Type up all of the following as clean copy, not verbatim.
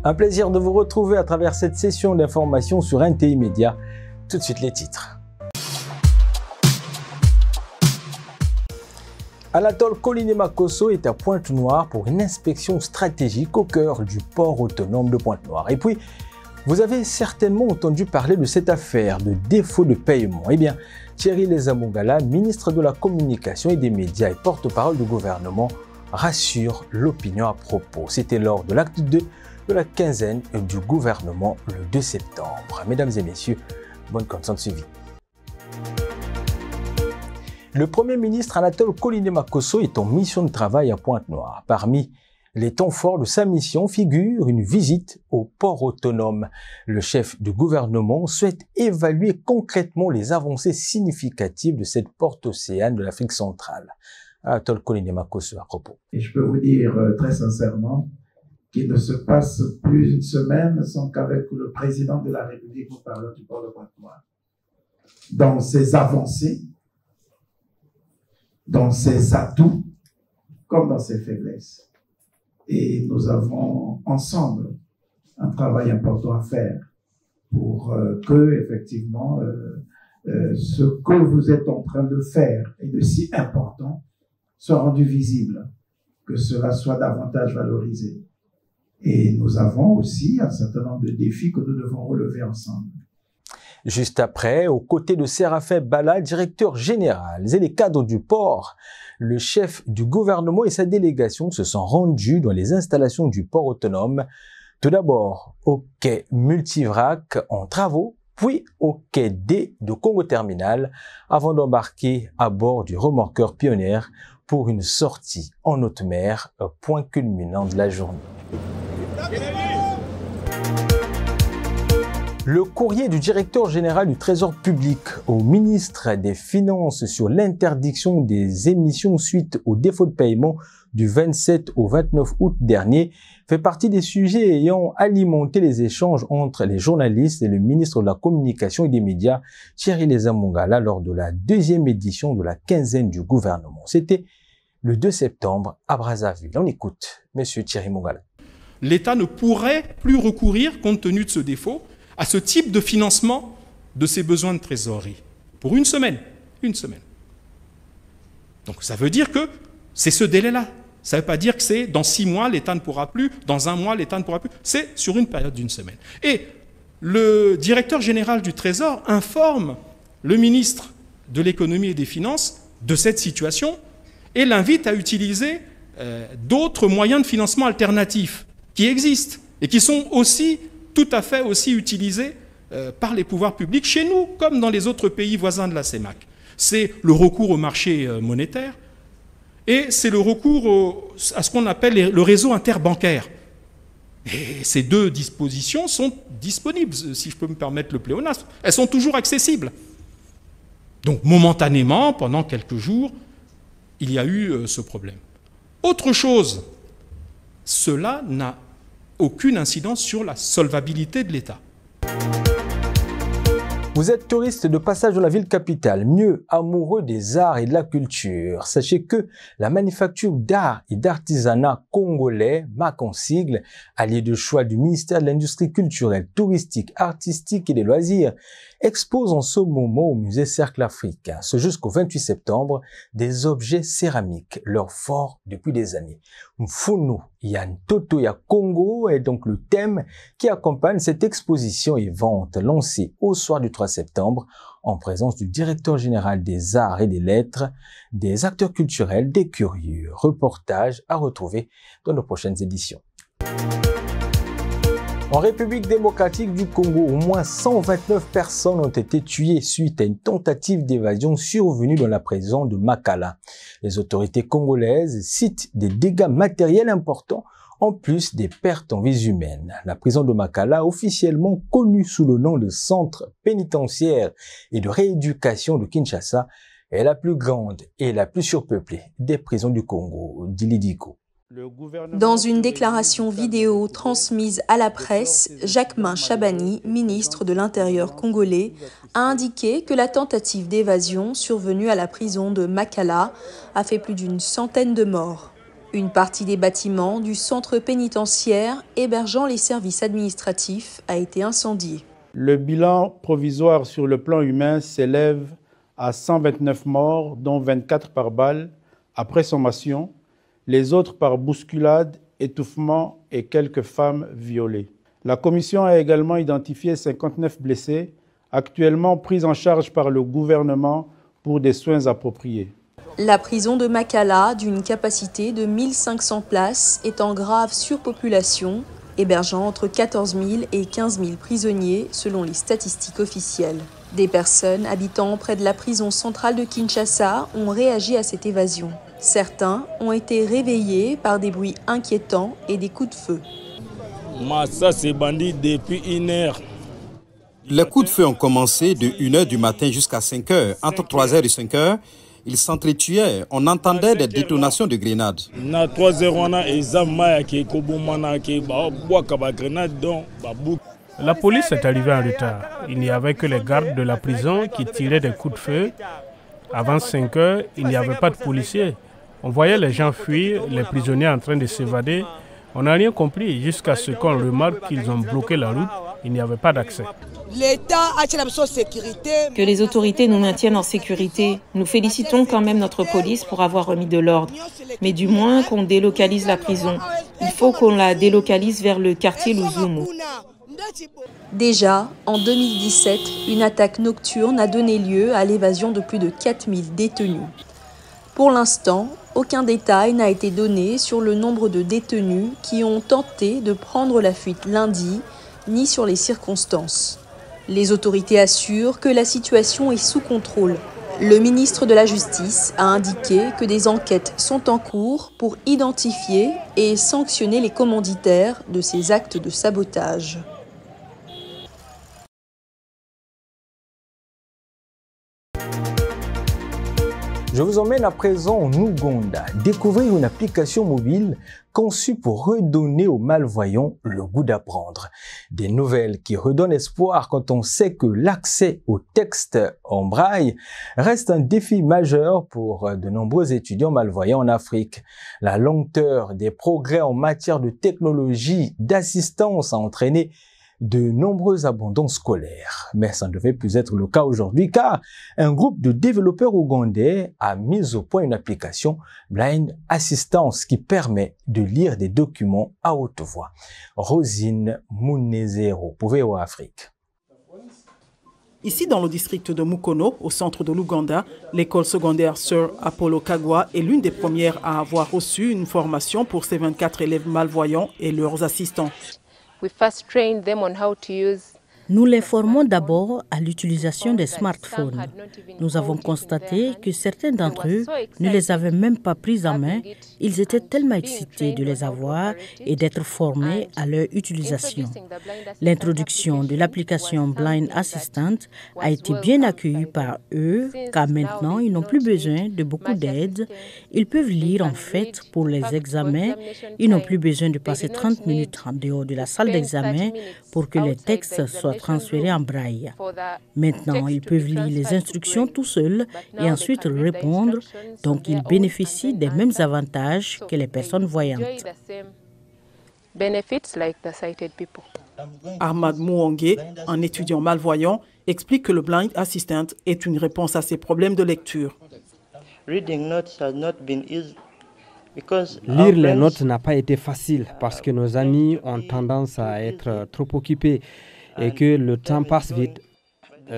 Un plaisir de vous retrouver à travers cette session d'information sur NTI Média. Tout de suite les titres. Anatole Kolinema-Kosso est à Pointe-Noire pour une inspection stratégique au cœur du port autonome de Pointe-Noire. Et puis, vous avez certainement entendu parler de cette affaire de défaut de paiement. Eh bien, Thierry Lezamongala, ministre de la Communication et des Médias et porte-parole du gouvernement, rassure l'opinion à propos. C'était lors de l'acte 2 de la quinzaine du gouvernement le 2 septembre. Mesdames et messieurs, bonne conscience suivie. Le Premier ministre Anatole Kolinema-Kosso est en mission de travail à Pointe-Noire. Parmi les temps forts de sa mission figure une visite au port autonome. Le chef du gouvernement souhaite évaluer concrètement les avancées significatives de cette porte océane de l'Afrique centrale. Anatole Kolinema-Kosso à propos. Et je peux vous dire très sincèrement qu'il ne se passe plus une semaine sans qu'avec le président de la République, nous parlions du port de Pointe-Noire. Dans ses avancées, dans ses atouts, comme dans ses faiblesses. Et nous avons ensemble un travail important à faire pour que, effectivement, ce que vous êtes en train de faire et de si important soit rendu visible, que cela soit davantage valorisé. Et nous avons aussi un certain nombre de défis que nous devons relever ensemble. Juste après, aux côtés de Séraphin Bala, directeur général et les cadres du port, le chef du gouvernement et sa délégation se sont rendus dans les installations du port autonome. Tout d'abord au quai Multivrac en travaux, puis au quai D de Congo Terminal, avant d'embarquer à bord du remorqueur Pionnière pour une sortie en haute mer, point culminant de la journée. Le courrier du directeur général du Trésor public au ministre des Finances sur l'interdiction des émissions suite au défaut de paiement du 27 au 29 août dernier fait partie des sujets ayant alimenté les échanges entre les journalistes et le ministre de la Communication et des Médias, Thierry Lezamongala, lors de la deuxième édition de la quinzaine du gouvernement. C'était le 2 septembre à Brazzaville. On écoute Monsieur Thierry Mongala. L'État ne pourrait plus recourir, compte tenu de ce défaut, à ce type de financement de ses besoins de trésorerie. Pour une semaine. Une semaine. Donc ça veut dire que c'est ce délai-là. Ça ne veut pas dire que c'est dans 6 mois, l'État ne pourra plus, dans 1 mois, l'État ne pourra plus. C'est sur une période d'une semaine. Et le directeur général du Trésor informe le ministre de l'Économie et des Finances de cette situation et l'invite à utiliser d'autres moyens de financement alternatifs qui existent et qui sont aussi tout à fait aussi utilisés par les pouvoirs publics chez nous, comme dans les autres pays voisins de la CEMAC. C'est le recours au marché monétaire et c'est le recours à ce qu'on appelle le réseau interbancaire. Et ces deux dispositions sont disponibles, si je peux me permettre le pléonasme. Elles sont toujours accessibles. Donc, momentanément, pendant quelques jours, il y a eu ce problème. Autre chose, cela n'a aucune incidence sur la solvabilité de l'État. Vous êtes touriste de passage dans la ville capitale, mieux amoureux des arts et de la culture. Sachez que la manufacture d'art et d'artisanat congolais, MAC en sigle, allié de choix du ministère de l'Industrie culturelle, touristique, artistique et des loisirs, expose en ce moment au musée Cercle africain, ce jusqu'au 28 septembre, des objets céramiques, leur fort depuis des années. Mfunu Yan Toto ya Congo est donc le thème qui accompagne cette exposition et vente lancée au soir du 3 septembre en présence du directeur général des arts et des lettres, des acteurs culturels, des curieux. Reportage à retrouver dans nos prochaines éditions. En République démocratique du Congo, au moins 129 personnes ont été tuées suite à une tentative d'évasion survenue dans la prison de Makala. Les autorités congolaises citent des dégâts matériels importants en plus des pertes en vies humaines. La prison de Makala, officiellement connue sous le nom de Centre pénitentiaire et de rééducation de Kinshasa, est la plus grande et la plus surpeuplée des prisons du Congo, dit Lidiko. Dans une déclaration vidéo transmise à la presse, Jacquemain Chabani, ministre de l'Intérieur congolais, a indiqué que la tentative d'évasion survenue à la prison de Makala a fait plus d'une centaine de morts. Une partie des bâtiments du centre pénitentiaire hébergeant les services administratifs a été incendiée. Le bilan provisoire sur le plan humain s'élève à 129 morts, dont 24 par balle, après sommation, les autres par bousculade, étouffement et quelques femmes violées. La commission a également identifié 59 blessés, actuellement pris en charge par le gouvernement pour des soins appropriés. La prison de Makala, d'une capacité de 1500 places, est en grave surpopulation, hébergeant entre 14 000 et 15 000 prisonniers selon les statistiques officielles. Des personnes habitant près de la prison centrale de Kinshasa ont réagi à cette évasion. Certains ont été réveillés par des bruits inquiétants et des coups de feu. Ça, c'est bandit depuis 1 heure. Les coups de feu ont commencé de 1h du matin jusqu'à 5h. Entre 3h et 5h, ils s'entretuaient. On entendait des détonations de grenades. La police est arrivée en retard. Il n'y avait que les gardes de la prison qui tiraient des coups de feu. Avant 5h, il n'y avait pas de policiers. On voyait les gens fuir, les prisonniers en train de s'évader. On n'a rien compris jusqu'à ce qu'on remarque qu'ils ont bloqué la route. Il n'y avait pas d'accès. Que les autorités nous maintiennent en sécurité. Nous félicitons quand même notre police pour avoir remis de l'ordre. Mais du moins qu'on délocalise la prison. Il faut qu'on la délocalise vers le quartier Luzumu. Déjà, en 2017, une attaque nocturne a donné lieu à l'évasion de plus de 4000 détenus. Pour l'instant, aucun détail n'a été donné sur le nombre de détenus qui ont tenté de prendre la fuite lundi, ni sur les circonstances. Les autorités assurent que la situation est sous contrôle. Le ministre de la Justice a indiqué que des enquêtes sont en cours pour identifier et sanctionner les commanditaires de ces actes de sabotage. Je vous emmène à présent en Ouganda, découvrir une application mobile conçue pour redonner aux malvoyants le goût d'apprendre. Des nouvelles qui redonnent espoir quand on sait que l'accès au texte en braille reste un défi majeur pour de nombreux étudiants malvoyants en Afrique. La lenteur des progrès en matière de technologie d'assistance a entraîné de nombreux abandons scolaires. Mais ça ne devait plus être le cas aujourd'hui car un groupe de développeurs ougandais a mis au point une application Blind Assistance qui permet de lire des documents à haute voix. Rosine Munezero pour VOA Afrique. Ici, dans le district de Mukono, au centre de l'Ouganda, l'école secondaire Sir Apollo Kagwa est l'une des premières à avoir reçu une formation pour ses 24 élèves malvoyants et leurs assistants. Nous les formons d'abord à l'utilisation des smartphones. Nous avons constaté que certains d'entre eux ne les avaient même pas pris en main. Ils étaient tellement excités de les avoir et d'être formés à leur utilisation. L'introduction de l'application Blind Assistant a été bien accueillie par eux, car maintenant ils n'ont plus besoin de beaucoup d'aide. Ils peuvent lire en fait pour les examens. Ils n'ont plus besoin de passer 30 minutes en dehors de la salle d'examen pour que les textes soient transférés en braille. Maintenant, ils peuvent lire les instructions tout seuls et ensuite répondre, donc ils bénéficient des mêmes avantages que les personnes voyantes. Ahmad Mouangé, un étudiant malvoyant, explique que le Blind Assistant est une réponse à ses problèmes de lecture. Lire les notes n'a pas été facile parce que nos amis ont tendance à être trop occupés et que le temps passe vite.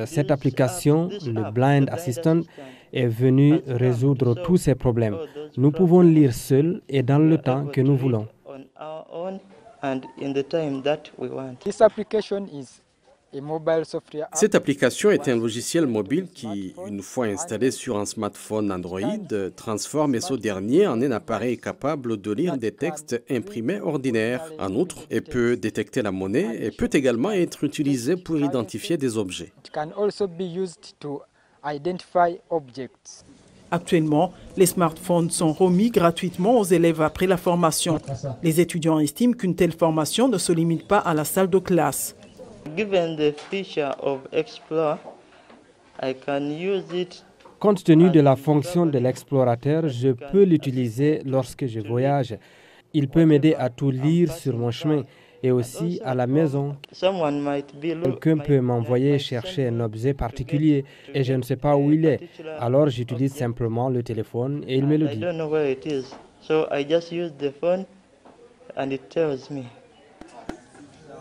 Cette application, le Blind Assistant, est venue résoudre tous ces problèmes. Nous pouvons lire seuls et dans le temps que nous voulons. Cette application est un logiciel mobile qui, une fois installé sur un smartphone Android, transforme ce dernier en un appareil capable de lire des textes imprimés ordinaires. En outre, il peut détecter la monnaie et peut également être utilisé pour identifier des objets. Actuellement, les smartphones sont remis gratuitement aux élèves après la formation. Les étudiants estiment qu'une telle formation ne se limite pas à la salle de classe. Compte tenu de la fonction de l'explorateur, je peux l'utiliser lorsque je voyage. Il peut m'aider à tout lire sur mon chemin et aussi à la maison. Quelqu'un peut m'envoyer chercher un objet particulier et je ne sais pas où il est. Alors j'utilise simplement le téléphone et il me le dit.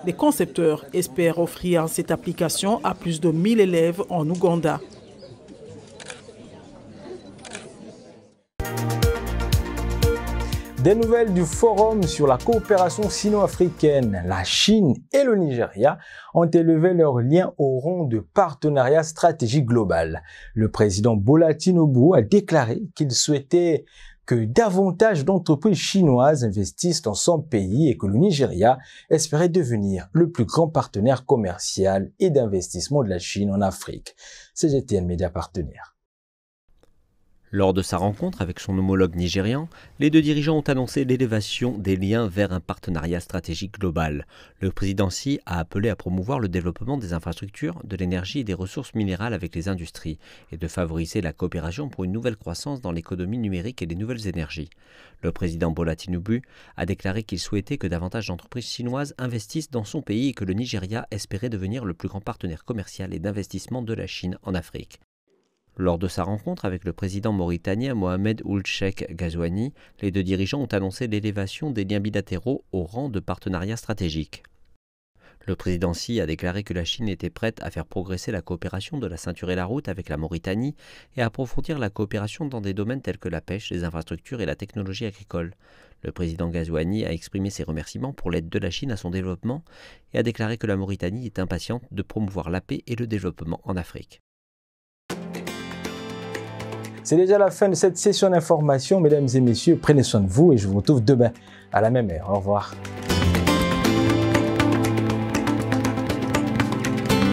Les concepteurs espèrent offrir cette application à plus de 1000 élèves en Ouganda. Des nouvelles du Forum sur la coopération sino-africaine. La Chine et le Nigeria ont élevé leurs liens au rang de partenariat stratégique global. Le président Bola Tinubu a déclaré qu'il souhaitait que davantage d'entreprises chinoises investissent dans son pays et que le Nigeria espérait devenir le plus grand partenaire commercial et d'investissement de la Chine en Afrique. CGTN Média Partenaire. Lors de sa rencontre avec son homologue nigérian, les deux dirigeants ont annoncé l'élévation des liens vers un partenariat stratégique global. Le président Xi a appelé à promouvoir le développement des infrastructures, de l'énergie et des ressources minérales avec les industries et de favoriser la coopération pour une nouvelle croissance dans l'économie numérique et les nouvelles énergies. Le président Bola Tinubu a déclaré qu'il souhaitait que davantage d'entreprises chinoises investissent dans son pays et que le Nigeria espérait devenir le plus grand partenaire commercial et d'investissement de la Chine en Afrique. Lors de sa rencontre avec le président mauritanien Mohamed Ould Cheikh Ghazouani, les deux dirigeants ont annoncé l'élévation des liens bilatéraux au rang de partenariat stratégique. Le président Xi a déclaré que la Chine était prête à faire progresser la coopération de la ceinture et la route avec la Mauritanie et à approfondir la coopération dans des domaines tels que la pêche, les infrastructures et la technologie agricole. Le président Ghazouani a exprimé ses remerciements pour l'aide de la Chine à son développement et a déclaré que la Mauritanie est impatiente de promouvoir la paix et le développement en Afrique. C'est déjà la fin de cette session d'information. Mesdames et messieurs, prenez soin de vous et je vous retrouve demain à la même heure. Au revoir.